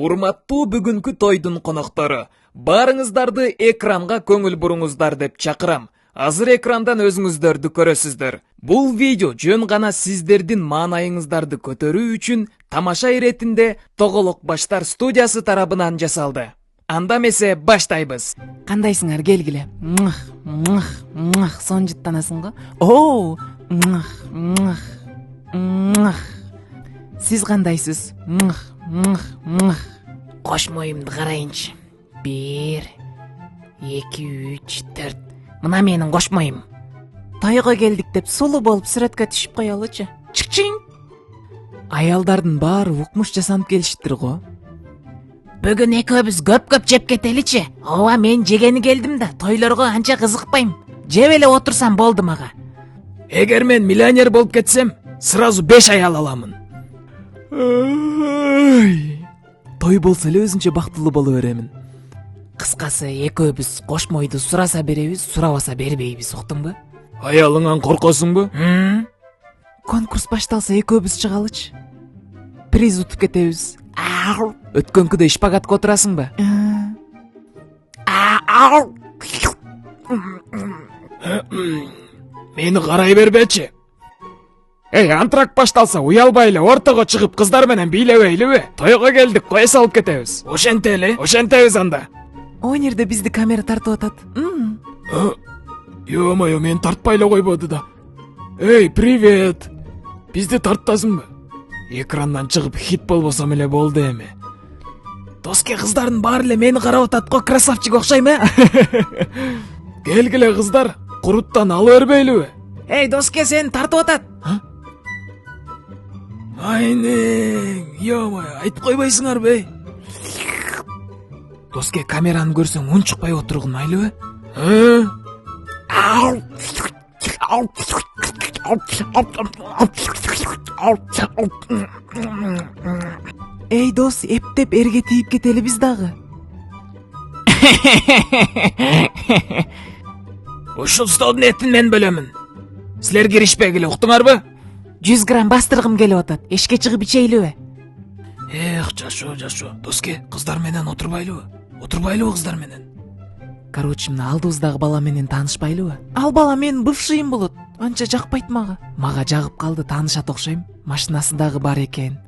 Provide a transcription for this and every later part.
Урматтуу бүгүнкү тойдун коноктору, баарыңыздарды экранга көңүл буруңуздар деп чакырам. Азыр экрандан өзүңүздөрдү көрөсүздөр. Бул видео жөн гана сиздердин маанайыңыздарды көтөрүү үчүн тамаша иретинде Тоголок баштар студиясы тарабынан жасалды. Анда месе баштайбыз. Кандайсыңар, келгиле. Сон жыттанасың го? Оо! Сиз кандайсыз? Кош моюмду карайынчы. 1 2 3 4. Мына менин кош моюм. Тойго келдик деп сулуу болуп сүрөткө түшүп коелучу. Чикчиң. Аялдардын баары укмуш жасанып келишиптир го. Бүгүн экөөбүз көп жеп кетеличи. Ооба, мен жегени келдим да, тойлорго анча кызыкпайм. Жеп эле отурсам болду мага. Эгер мен миллионер болуп кетсем, сразу 5 аял аламын. Той болсо эле өзүнчө бактылуу боло беремин. Кыскасы, экөөбүз кош мойду сураса беребиз, сурабаса бербейбиз, уктуңбу? Аялыңан коркосуңбу? Конкурс башталса экөөбүз чыгалычы. Приз утуп кетебиз. Өткөнкүдөй шпагатка отурасыңбы? Мени карай бербечи. Антракт башталса уялбай эле ортого чыгып кыздар менен бийлебейлиби? Тойго келдик, кое салып кетебиз. Ошентебиз анда. О жерде бизди камера тартып атат. Ё-моё, мен тартпай эле койбоду да. Эй, привет. Бизди тарттасыңбы? Экрандан чыгып хит болбосом эле болду эми. Доске, кыздардын баары эле мени карап атат го, красавчик окшойм, Келгиле кыздар, куруттан ала бербейлиби? Эй, Доске, сени тартып атат. Айнең, ё-моё, айтып койбойсуңарбы? Доске, камераны көрсөң унчукпай отургун, майлыбы? Эй, дос, эптеп эрге тийип кетели биз дагы. Ушул столдун этин мен бөлөмүн. Силер киришпегиле, уктуңарбы? 100 грамм бастыргым келип атат. Эшикке чыгып ичейлиби? Жашоо. Доске, кыздар менен отурбайлыбы? Кыздар менен? Короче, мына алдыбыздагы бала менен таанышпайлыбы? Ал бала менин бывшийым болот. Анча жакпайт мага. Мага жагып калды, таанышат окшойм. Машинасы дагы бар экен.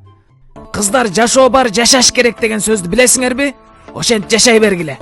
Кыздар жашоо бар, жашаш керек деген сөздү билесиңерби? Ошентип жашай бергиле.